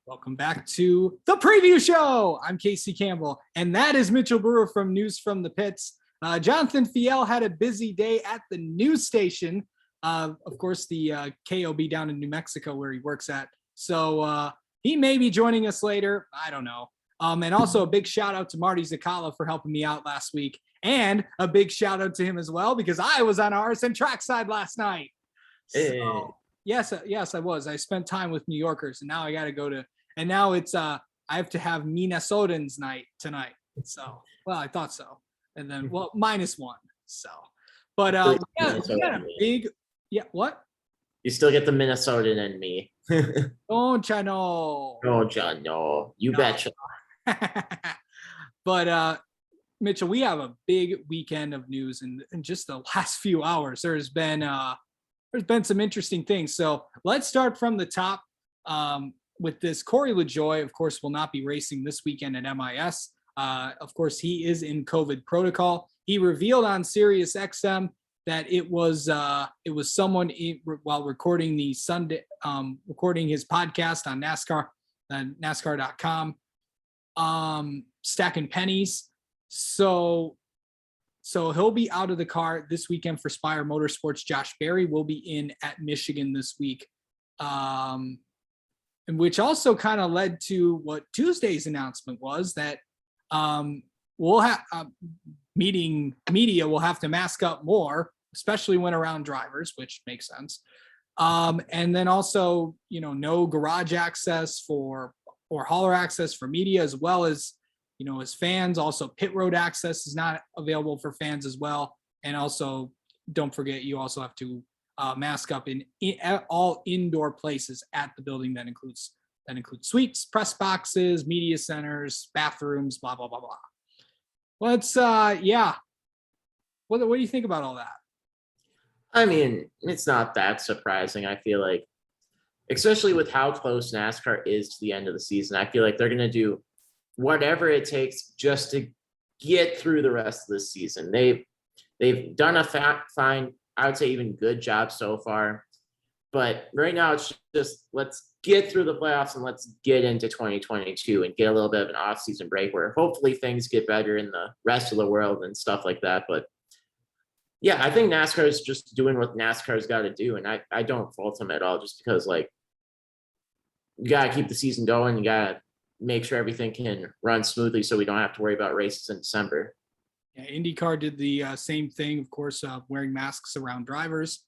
Welcome back to the preview show. I'm Casey Campbell, and that is Mitchell Brewer from News from the Pits. Jonathan Fiel had a busy day at the news station, of course, the KOB down in New Mexico where he works at. So he may be joining us later. I don't know. And also a big shout out to Marty Zakala for helping me out last week. And a big shout out to him as well, because I was on RSN Trackside last night. So, yes, I was. I spent time with New Yorkers, and now I got to go to, and now it's, I have to have Minnesotans night tonight. So, well, I thought so. And then, well, -1. So, but yeah, we got a big, what? You still get the Minnesotan in me. Don't you know? Don't you know? You betcha. But Mitchell, we have a big weekend of news in just the last few hours. There's been some interesting things. So let's start from the top with this. Corey LaJoie, of course, will not be racing this weekend at MIS. Of course, he is in COVID protocol. He revealed on Sirius XM that it was someone while recording the Sunday, recording his podcast on NASCAR, NASCAR.com, stacking pennies. So he'll be out of the car this weekend for Spire Motorsports. Josh Berry will be in at Michigan this week, and which also kind of led to what Tuesday's announcement was, that we'll have media will have to mask up more, especially when around drivers, which makes sense. And then also, no garage access or hauler access for media, as well as, as fans. Also, pit road access is not available for fans as well. And also, don't forget, you also have to mask up in all indoor places at the building. That includes suites, press boxes, media centers, bathrooms, blah, blah, blah, blah. Let's, yeah. What do you think about all that? I mean, it's not that surprising. I feel like, especially with how close NASCAR is to the end of the season, I feel like they're going to do whatever it takes just to get through the rest of the season. They've done a fine, I would say even good job so far. But right now it's just, let's get through the playoffs and let's get into 2022 and get a little bit of an off-season break where hopefully things get better in the rest of the world and stuff like that. But yeah, I think NASCAR is just doing what NASCAR's got to do. And I don't fault them at all, just because, like, you got to keep the season going. You got to make sure everything can run smoothly so we don't have to worry about races in December. Yeah, IndyCar did the same thing, of course, wearing masks around drivers.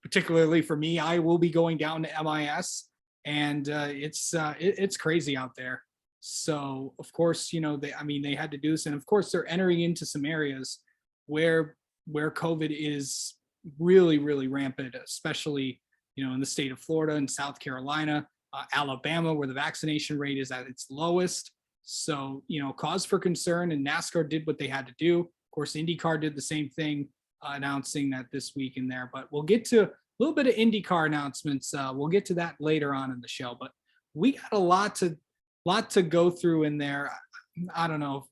Particularly for me, I will be going down to MIS, and it's crazy out there. So of course, they had to do this, and of course they're entering into some areas where COVID is really, really rampant, especially in the state of Florida and South Carolina, Alabama, where the vaccination rate is at its lowest. So cause for concern, and NASCAR did what they had to do. Of course, IndyCar did the same thing, announcing that this week in there. But we'll get to a little bit of IndyCar announcements. We'll get to that later on in the show. But we got a lot to go through in there. I don't know.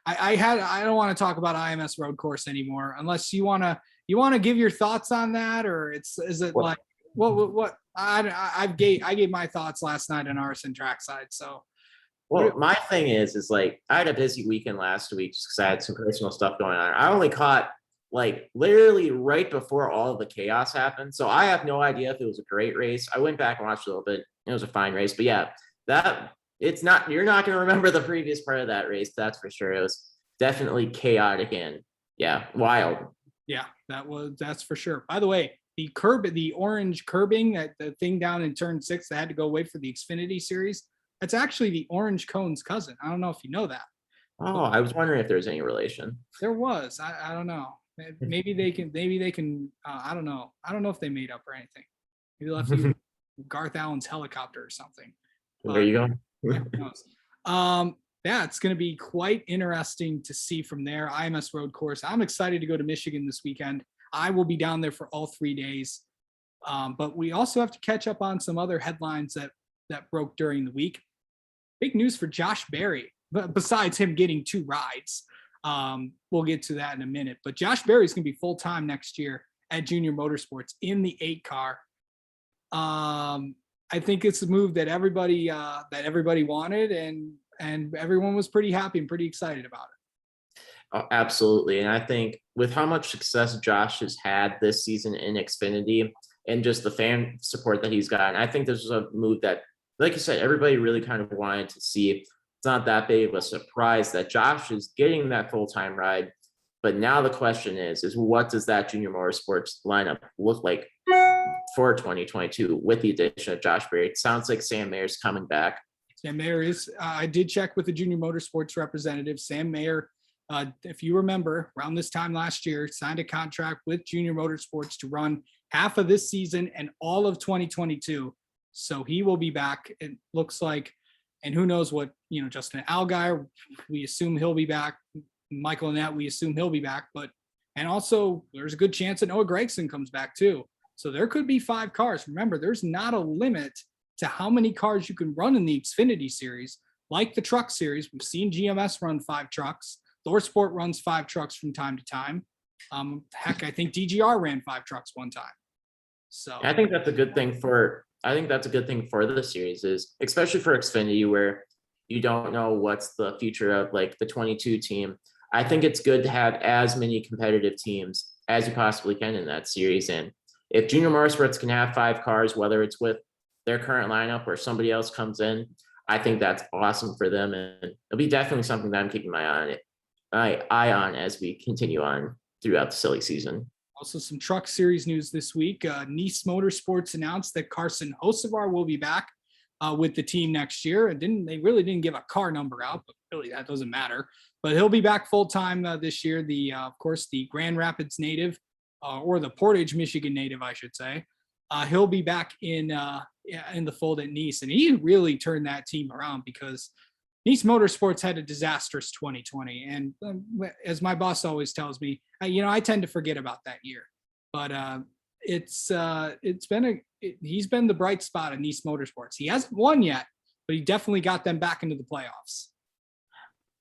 I don't want to talk about IMS Road Course anymore, unless you want to give your thoughts on that, or is it like what I gave my thoughts last night on RSN Trackside. So. Well, my thing is like, I had a busy weekend last week just because I had some personal stuff going on. I only caught like literally right before all of the chaos happened. So I have no idea if it was a great race. I went back and watched a little bit. It was a fine race, but yeah, you're not going to remember the previous part of that race. That's for sure. It was definitely chaotic and yeah, wild. Yeah, that's for sure. By the way, the orange curbing, that the thing down in turn 6 that had to go wait for the Xfinity series, that's actually the orange cone's cousin. I don't know if you know that. Oh, I was wondering if there's any relation. There was. I don't know. Maybe they can. I don't know. I don't know if they made up or anything. Maybe left you Garth Allen's helicopter or something. There you go. Yeah, who knows? Yeah, it's going to be quite interesting to see from there. IMS Road Course. I'm excited to go to Michigan this weekend. I will be down there for all 3 days. But we also have to catch up on some other headlines that broke during the week. Big news for Josh Berry, but besides him getting 2 rides. We'll get to that in a minute. But Josh Berry is going to be full-time next year at Junior Motorsports in the 8 car. I think it's a move that everybody wanted, and everyone was pretty happy and pretty excited about it. Oh, absolutely. And I think with how much success Josh has had this season in Xfinity and just the fan support that he's gotten, I think this was a move that, like you said, everybody really kind of wanted to see. It's not that big of a surprise that Josh is getting that full-time ride. But now the question is what does that Junior Motorsports lineup look like for 2022 with the addition of Josh Berry? It sounds like Sam Mayer's coming back. Sam Mayer is, I did check with the Junior Motorsports representative. Sam Mayer, if you remember, around this time last year, signed a contract with Junior Motorsports to run half of this season and all of 2022. So he will be back, it looks like. And who knows what, Justin Allgaier, we assume he'll be back. Michael Annett, we assume he'll be back. And also, there's a good chance that Noah Gragson comes back too. So there could be 5 cars. Remember, there's not a limit to how many cars you can run in the Xfinity Series. Like the Truck Series, we've seen GMS run 5 trucks. ThorSport runs 5 trucks from time to time. Heck, I think DGR ran 5 trucks one time. So I think that's a good thing for the series, is especially for Xfinity, where you don't know what's the future of like the 22 team. I think it's good to have as many competitive teams as you possibly can in that series. And if Junior Motorsports can have 5 cars, whether it's with their current lineup or somebody else comes in, I think that's awesome for them. And it'll be definitely something that I'm keeping my eye on as we continue on throughout the silly season. Also, some Truck Series news this week. Nice Motorsports announced that Carson Hocevar will be back with the team next year. They really didn't give a car number out, but really that doesn't matter. But he'll be back full time this year. Of course, the Grand Rapids native, or the Portage, Michigan native, I should say. He'll be back in the fold at Nice, and he really turned that team around, because Nice Motorsports had a disastrous 2020. And as my boss always tells me, I tend to forget about that year. But he's been the bright spot of Nice Motorsports. He hasn't won yet, but he definitely got them back into the playoffs.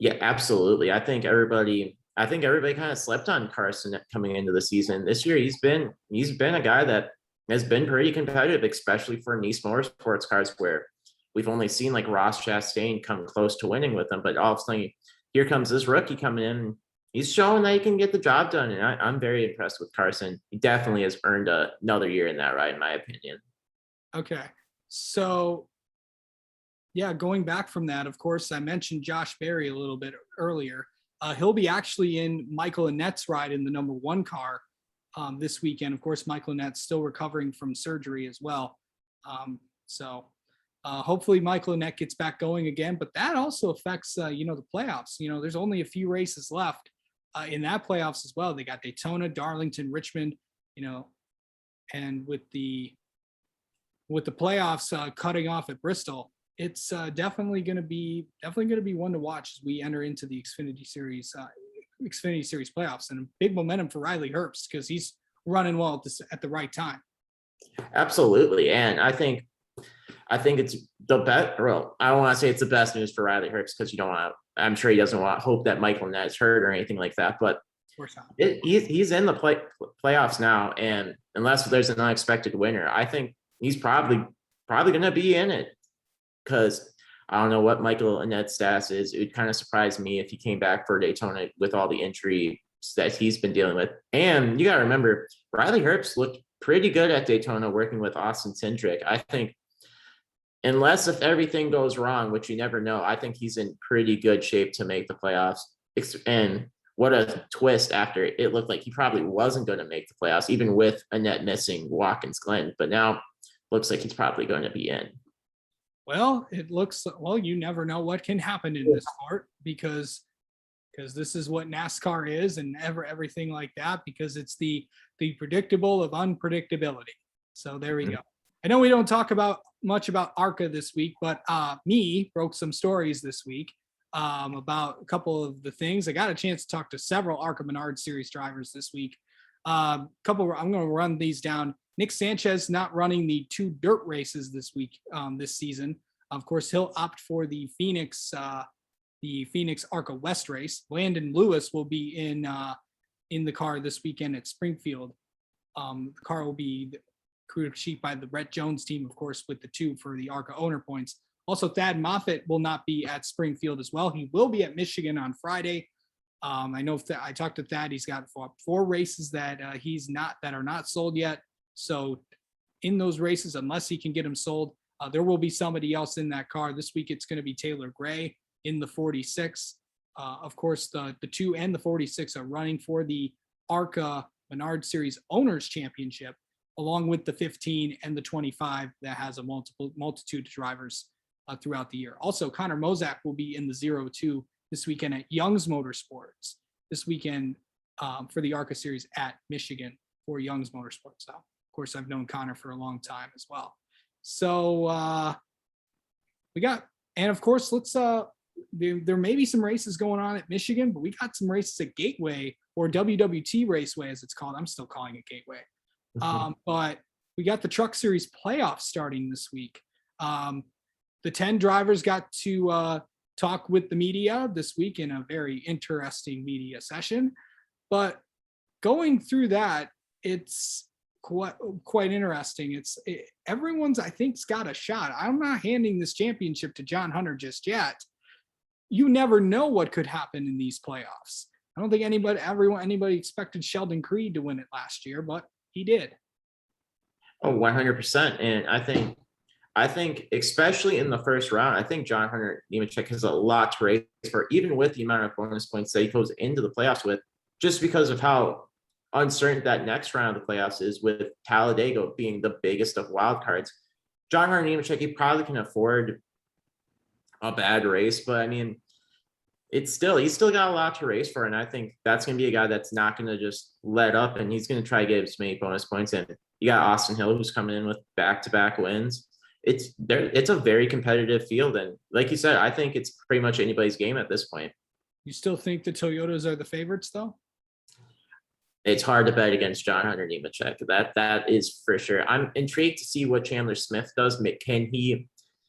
Yeah, absolutely. I think everybody kind of slept on Carson coming into the season. This year, he's been a guy that has been pretty competitive, especially for Nice Motorsports cars, where we've only seen like Ross Chastain come close to winning with them. But all of a sudden, here comes this rookie coming in. He's showing that he can get the job done. And I'm very impressed with Carson. He definitely has earned another year in that ride, in my opinion. Okay. So, yeah, going back from that, of course, I mentioned Josh Berry a little bit earlier. He'll be actually in Michael Annett's ride in the number 1 car this weekend. Of course, Michael Annett's still recovering from surgery as well. Hopefully Michael Annett gets back going again, but that also affects, the playoffs. There's only a few races left in that playoffs as well. They got Daytona, Darlington, Richmond, and with the playoffs cutting off at Bristol, it's definitely going to be one to watch as we enter into the Xfinity Series playoffs, and big momentum for Riley Herbst, because he's running well at the right time. Absolutely. And I think it's the best. Well, I don't want to say it's the best news for Riley Herbst, because I'm sure he doesn't hope that Michael Annett's hurt or anything like that. But he's in the playoffs now, and unless there's an unexpected winner, I think he's probably going to be in it, because I don't know what Michael Annett's status is. It would kind of surprise me if he came back for Daytona with all the injury that he's been dealing with. And you got to remember, Riley Herbst looked pretty good at Daytona working with Austin Cindric. I think, unless if everything goes wrong, which you never know, I think he's in pretty good shape to make the playoffs. And what a twist after it looked like he probably wasn't going to make the playoffs, even with Annett missing Watkins Glen. But now looks like he's probably going to be in. Well, you never know what can happen in this sport, because this is what NASCAR is, and everything like that, because it's the predictable of unpredictability. So there we go. I know we don't talk much about ARCA this week, but me broke some stories this week about a couple of the things. I got a chance to talk to several ARCA Menard Series drivers this week. I'm going to run these down. Nick Sanchez not running the 2 dirt races this week, this season. Of course, he'll opt for the Phoenix ARCA West race. Landon Lewis will be in the car this weekend at Springfield. The car will be crew chief by the Brett Jones team, of course, with the 2 for the ARCA owner points. Also, Thad Moffitt will not be at Springfield as well. He will be at Michigan on Friday. I know I talked to Thad. He's got 4 races that that are not sold yet. So in those races, unless he can get them sold, there will be somebody else in that car. This week, it's going to be Taylor Gray in the 46. Of course, the 2 and the 46 are running for the ARCA Menard Series Owners Championship, along with the 15 and the 25 that has a multitude of drivers throughout the year. Also, Connor Mozak will be in the 02 this weekend at Young's Motorsports this weekend for the ARCA Series at Michigan for Young's Motorsports. So, of course, I've known Connor for a long time as well. So we got, and of course, let's there may be some races going on at Michigan, but we got some races at Gateway, or WWT Raceway as it's called. I'm still calling it Gateway. But we got the Truck Series playoffs starting this week. The 10 drivers got to talk with the media this week in a very interesting media session. But going through that, it's quite interesting. Everyone's, I think's got a shot. I'm not handing this championship to John Hunter just yet. You never know what could happen in these playoffs. I don't think anybody expected Sheldon Creed to win it last year, but he did. Oh, 100%. And I think especially in the first round, I think John Hunter Nemechek has a lot to race for, even with the amount of bonus points that he goes into the playoffs with, just because of how uncertain that next round of the playoffs is, with Talladega being the biggest of wild cards. John Hunter Nemechek, he probably can afford a bad race, but I mean, he's still got a lot to race for. And I think that's going to be a guy that's not going to just let up, and he's going to try to get as many bonus points in. You got Austin Hill, who's coming in with back-to-back wins. It's a very competitive field. And like you said, I think it's pretty much anybody's game at this point. You still think the Toyotas are the favorites though? It's hard to bet against John Hunter Nemechek. That is for sure. I'm intrigued to see what Chandler Smith does.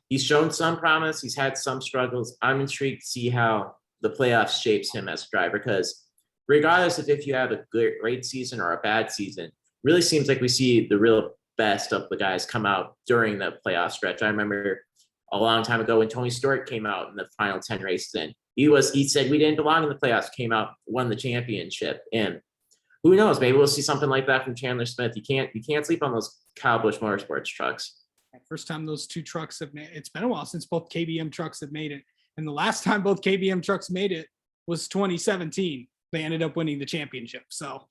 He's shown some promise. He's had some struggles. I'm intrigued to see how the playoffs shapes him as a driver, because regardless of if you have a great season or a bad season, really seems like we see the real best of the guys come out during the playoff stretch. I remember a long time ago when Tony Stewart came out in the final 10 races in, he said we didn't belong in the playoffs, came out, won the championship. And who knows, maybe we'll see something like that from Chandler Smith. You can't sleep on those Kyle Busch Motorsports trucks. First time those 2 trucks have made, it's been a while since both KBM trucks have made it. And the last time both KBM trucks made it was 2017. They ended up winning the championship. So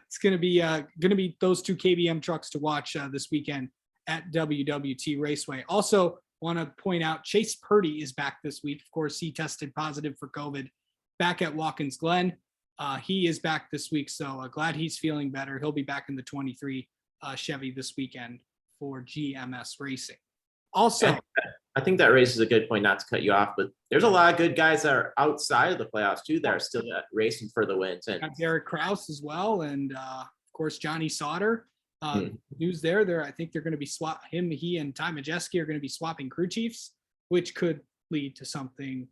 it's going to be those 2 KBM trucks to watch this weekend at WWT Raceway. Also, want to point out Chase Purdy is back this week. Of course, he tested positive for COVID back at Watkins Glen. He is back this week, so glad he's feeling better. He'll be back in the 23 Chevy this weekend for GMS Racing. Also, I think that raises a good point, not to cut you off, but there's a lot of good guys that are outside of the playoffs too that are still racing for the wins. And Derek Kraus as well, and of course Johnny Sauter. News there. I think they're going to be he and Ty Majeski are going to be swapping crew chiefs, which could lead to something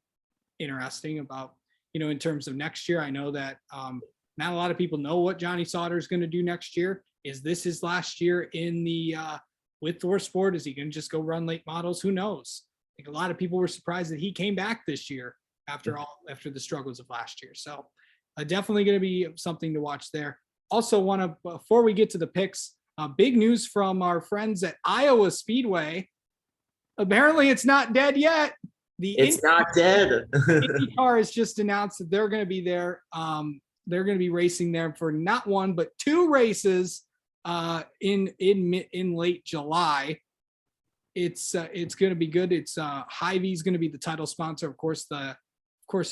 interesting about, in terms of next year. I know that not a lot of people know what Johnny Sauter is going to do next year. Is this his last year in the with ThorSport? Is he going to just go run late models? Who knows? I think a lot of people were surprised that he came back this year after the struggles of last year. So definitely going to be something to watch there. Also before we get to the picks, big news from our friends at Iowa Speedway. Apparently it's not dead yet. It's not dead. IndyCar has just announced that they're going to be there. They're going to be racing there for not 1, but 2 races in late July. It's going to be good. It's Hy-Vee is going to be the title sponsor. Of course,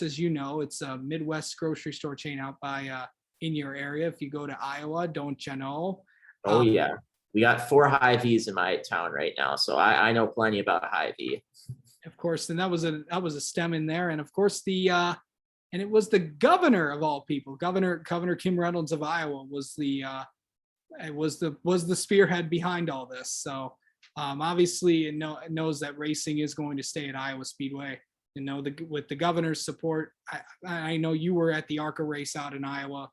as you know, it's a Midwest grocery store chain out by in your area. If you go to Iowa, don't you know? Oh yeah, we got 4 Hy-Vees in my town right now, so I know plenty about Hy-Vee. Of course, and that was a stem in there, and of course and it was the governor of all people, Governor Kim Reynolds of Iowa was the spearhead behind all this. So obviously it knows that racing is going to stay at Iowa Speedway. With the governor's support, I know you were at the ARCA race out in Iowa.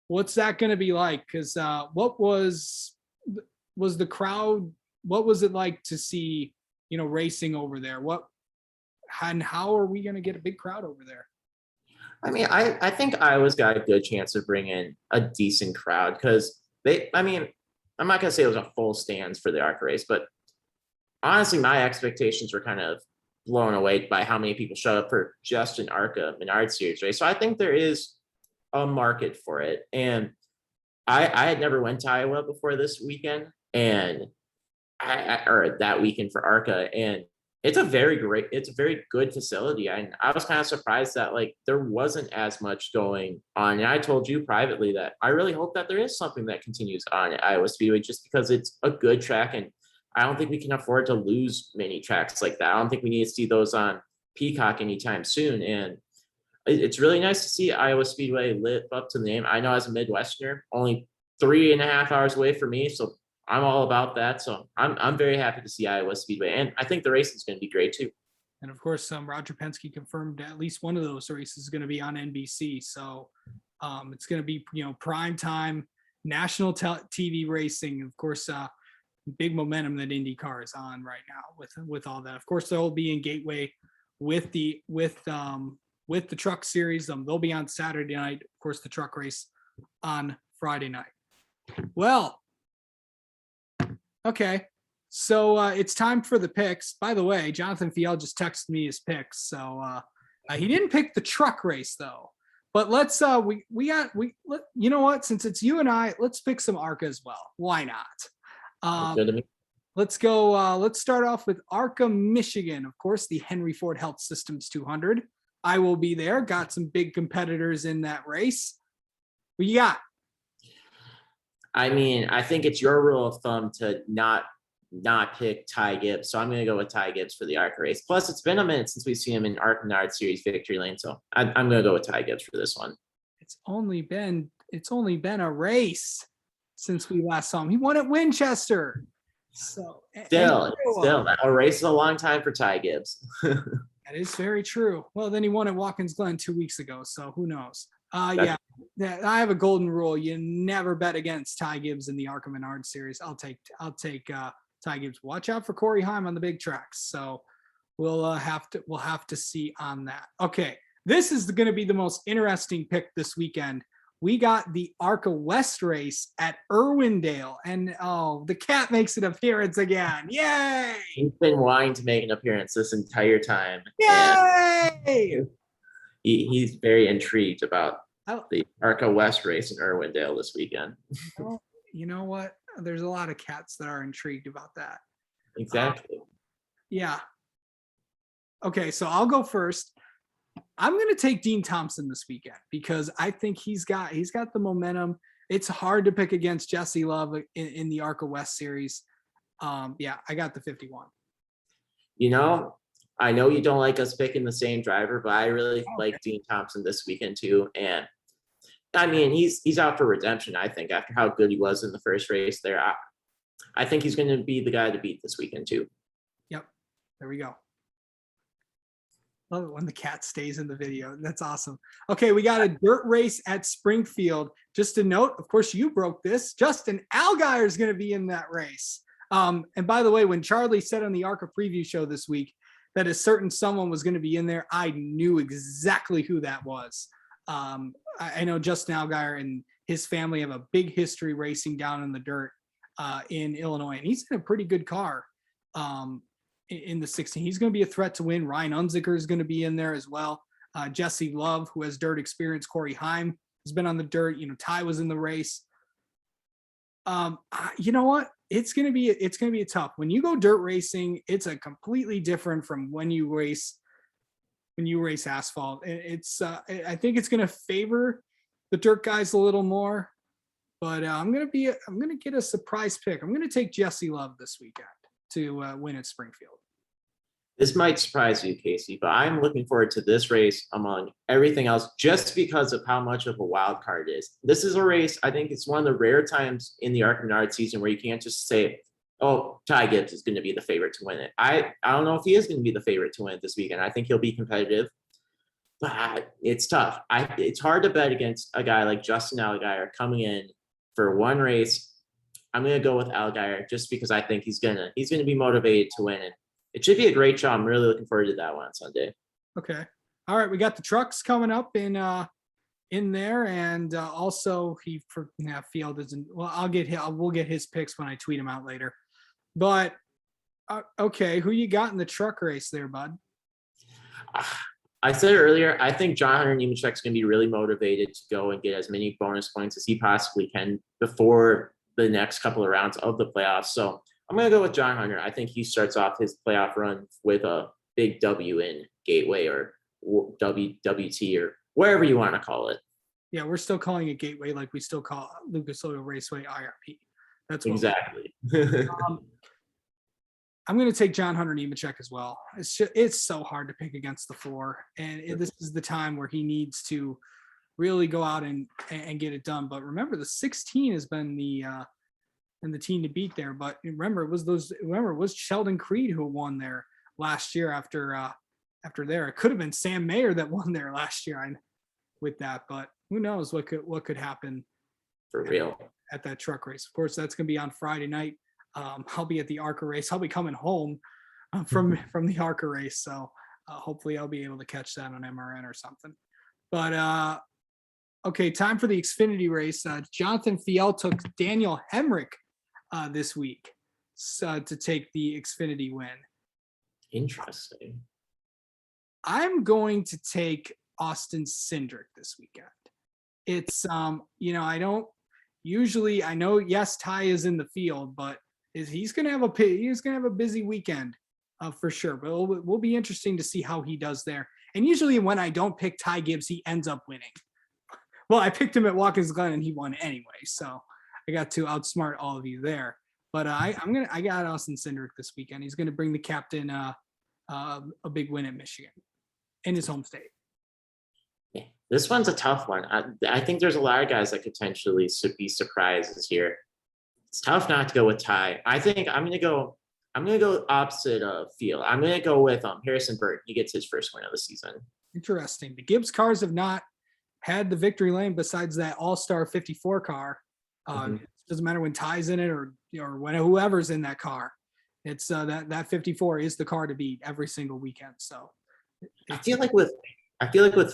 What's that going to be like? Because what was was the crowd? What was it like to see, racing over there? And how are we going to get a big crowd over there? I mean, I think Iowa's got a good chance of bringing a decent crowd because I mean, I'm not gonna say it was a full stands for the ARCA race, but honestly, my expectations were kind of blown away by how many people showed up for just an ARCA Menard Series race. So I think there is a market for it. And I had never went to Iowa before this weekend, and or that weekend for ARCA, and it's a very good facility. And I was kind of surprised that like there wasn't as much going on. And I told you privately that I really hope that there is something that continues on at Iowa Speedway just because it's a good track. And I don't think we can afford to lose many tracks like that. I don't think we need to see those on Peacock anytime soon. And it's really nice to see Iowa Speedway live up to the name. I know as a Midwesterner, only 3.5 hours away from me. So I'm all about that. So I'm very happy to see Iowa Speedway. And I think the race is going to be great too. And of course, Roger Penske confirmed at least one of those races is going to be on NBC. So it's going to be, prime time national TV racing. Of course, big momentum that IndyCar is on right now with all that. Of course, they'll be in Gateway with the truck series. They'll be on Saturday night. Of course, the truck race on Friday night. Well, okay. So it's time for the picks. By the way, Jonathan Fiel just texted me his picks. So he didn't pick the truck race though. But let's you know what? Since it's you and I, let's pick some ARCA as well. Why not? Good to me. Let's go. Let's start off with ARCA, Michigan. Of course, the Henry Ford Health Systems 200. I will be there. Got some big competitors in that race. What you got? I mean, I think it's your rule of thumb to not pick Ty Gibbs. So I'm going to go with Ty Gibbs for the ARCA race. Plus, it's been a minute since we've seen him in ARCA Menard Series victory lane. So I'm going to go with Ty Gibbs for this one. It's only been a race since we last saw him. He won at Winchester. So still, a race is a long time for Ty Gibbs. That is very true. Well, then he won at Watkins Glen 2 weeks ago. So who knows? Yeah, I have a golden rule. You never bet against Ty Gibbs in the ARCA Menard Series. I'll take Ty Gibbs. Watch out for Corey Heim on the big tracks. So we'll have to see on that. Okay, this is going to be the most interesting pick this weekend. We got the ARCA West race at Irwindale, and the cat makes an appearance again. Yay! He's been wanting to make an appearance this entire time. Yay! He's very intrigued about the ARCA West race in Irwindale this weekend. Well, you know what? There's a lot of cats that are intrigued about that. Exactly. Yeah. Okay, so I'll go first. I'm going to take Dean Thompson this weekend because I think he's got the momentum. It's hard to pick against Jesse Love in the ARCA West series. Yeah, I got the 51. I know you don't like us picking the same driver, but I really like Dean Thompson this weekend too. And I mean, he's out for redemption, I think, after how good he was in the first race there. I think he's going to be the guy to beat this weekend too. Yep. There we go. Love it when the cat stays in the video. That's awesome. Okay, we got a dirt race at Springfield. Just a note, of course, you broke this. Justin Allgaier is going to be in that race. And by the way, when Charlie said on the ARCA preview show this week that a certain someone was going to be in there, I knew exactly who that was. I know Justin Allgaier and his family have a big history racing down in the dirt in Illinois, and he's in a pretty good car. In the 16, he's going to be a threat to win. Ryan Unzicker is going to be in there as well. Jesse Love, who has dirt experience. Corey Heim has been on the dirt. Ty was in the race. You know what? It's going to be a tough. When you go dirt racing, it's a completely different from when you race asphalt. It's I think it's going to favor the dirt guys a little more. But I'm going to get a surprise pick. I'm going to take Jesse Love this weekend to win at Springfield. This might surprise you, Casey, but I'm looking forward to this race among everything else just because of how much of a wild card it is. This is a race, I think it's one of the rare times in the ARCA Menard season where you can't just say, oh, Ty Gibbs is going to be the favorite to win it. I don't know if he is going to be the favorite to win it this weekend. I think he'll be competitive, but it's tough. It's hard to bet against a guy like Justin Allgaier coming in for one race. I'm gonna go with Allgaier just because I think he's gonna be motivated to win, and it should be a great show. I'm really looking forward to that one on Sunday. Okay. All right. We got the trucks coming up in there, and also Field isn't. Well, we'll get his picks when I tweet him out later. But okay, who you got in the truck race there, bud? I said earlier, I think John Hunter Nemechek's going to be really motivated to go and get as many bonus points as he possibly can before the next couple of rounds of the playoffs. So I'm going to go with John Hunter. I think he starts off his playoff run with a big W in Gateway or WWT or wherever you want to call it. Yeah, we're still calling it Gateway like we still call Lucas Oil Raceway IRP. That's what exactly. I'm going to take John Hunter Nemechek as well. It's so hard to pick against the 4, and this is the time where he needs to really go out and get it done. But remember, the 16 has been the team to beat there. But remember, it was Sheldon Creed who won there last year after there. It could have been Sam Mayer that won there last year with that, but who knows what could happen for real at that truck race. Of course, that's going to be on Friday night. I'll be at the ARCA race. I'll be coming home from the ARCA race. So hopefully I'll be able to catch that on MRN or something. But okay, time for the Xfinity race. Jonathan Fiel took Daniel Hemrick this week to take the Xfinity win. Interesting. I'm going to take Austin Cindric this weekend. It's I don't usually, I know, yes, Ty is in the field, but he's going to have a busy weekend for sure. But it will be interesting to see how he does there. And usually when I don't pick Ty Gibbs, he ends up winning. Well, I picked him at Watkins Glen and he won anyway. So I got to outsmart all of you there. But I got Austin Cindric this weekend. He's going to bring the captain a big win at Michigan in his home state. Yeah, this one's a tough one. I think there's a lot of guys that potentially should be surprises here. It's tough not to go with Ty. I think I'm gonna go opposite of Field. I'm gonna go with Harrison Burton. He gets his first win of the season. Interesting. The Gibbs cars have not had the victory lane besides that all-star 54 car. It doesn't matter when Ty's in it or when whoever's in that car. It's that 54 is the car to beat every single weekend. So I feel like with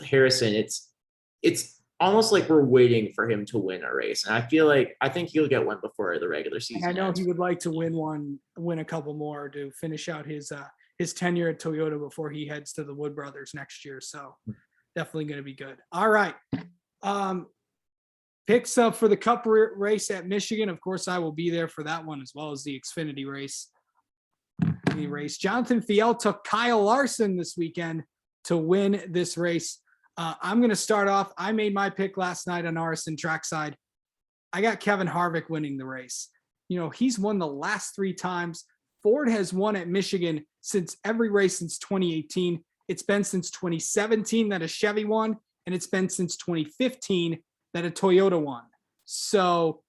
Harrison, it's almost like we're waiting for him to win a race. And I think he'll get one before the regular season. I know he would like to win a couple more to finish out his tenure at Toyota before he heads to the Wood Brothers next year. So definitely going to be good. All right. Picks up for the Cup race at Michigan. Of course, I will be there for that one as well as the Xfinity race. Jonathan Fiel took Kyle Larson this weekend to win this race. I'm going to start off. I made my pick last night on RSN Trackside. I got Kevin Harvick winning the race. He's won the last 3 times. Ford has won at Michigan since every race since 2018. It's been since 2017 that a Chevy won, and it's been since 2015 that a Toyota won. So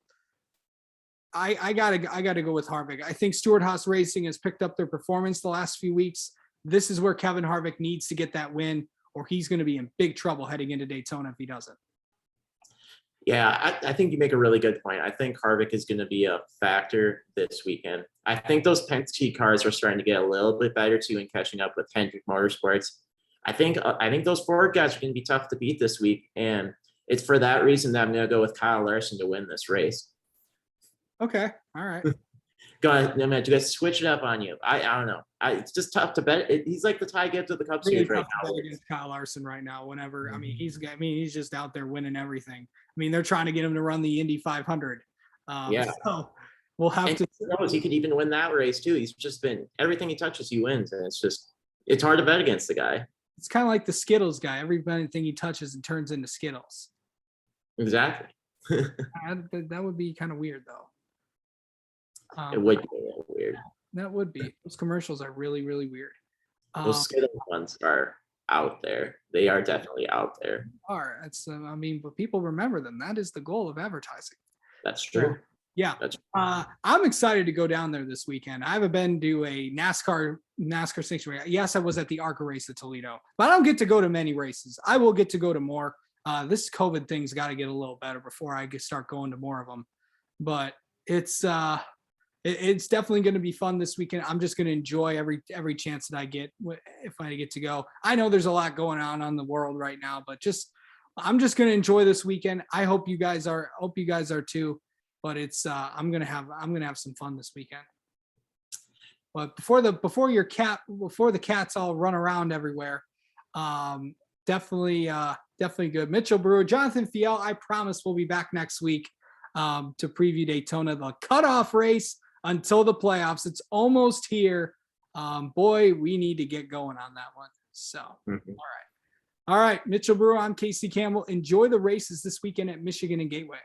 I gotta go with Harvick. I think Stewart-Haas Racing has picked up their performance the last few weeks. This is where Kevin Harvick needs to get that win, or he's going to be in big trouble heading into Daytona if he doesn't. Yeah, I think you make a really good point. I think Harvick is going to be a factor this weekend. I think those Penske cars are starting to get a little bit better too and catching up with Hendrick Motorsports. I think those Ford guys are going to be tough to beat this week, and it's for that reason that I'm going to go with Kyle Larson to win this race. Okay, all right. Go ahead, no man. You guys switch it up on you. I don't know. It's just tough to bet. He's like the Ty Gibbs of the Cup Series right now. Against Kyle Larson right now. Whenever he's just out there winning everything. They're trying to get him to run the Indy 500. So we'll have to. Who knows? He could even win that race too. He's just been everything he touches, he wins, and it's hard to bet against the guy. It's kind of like the Skittles guy. Everything he touches and turns into Skittles. Exactly. That would be kind of weird though. It would be a little weird. That would be. Those commercials are really, really weird. Those Skittles ones are out there. They are definitely out there. But people remember them. That is the goal of advertising. That's true. Yeah. I'm excited to go down there this weekend. I haven't been to a NASCAR sanctuary. Yes, I was at the ARCA race at Toledo, but I don't get to go to many races. I will get to go to more. This COVID thing's got to get a little better before I start going to more of them. But it's definitely going to be fun this weekend. I'm just going to enjoy every chance that I get if I get to go. I know there's a lot going on the world right now, but I'm just going to enjoy this weekend. I hope you guys are too. But it's I'm going to have some fun this weekend. But before the cats all run around everywhere, definitely good. Mitchell Brewer, Jonathan Fiel, I promise we'll be back next week to preview Daytona, the cutoff race until the playoffs. It's almost here. Boy, we need to get going on that one. So, All right. Mitchell Brewer, I'm Casey Campbell. Enjoy the races this weekend at Michigan and Gateway.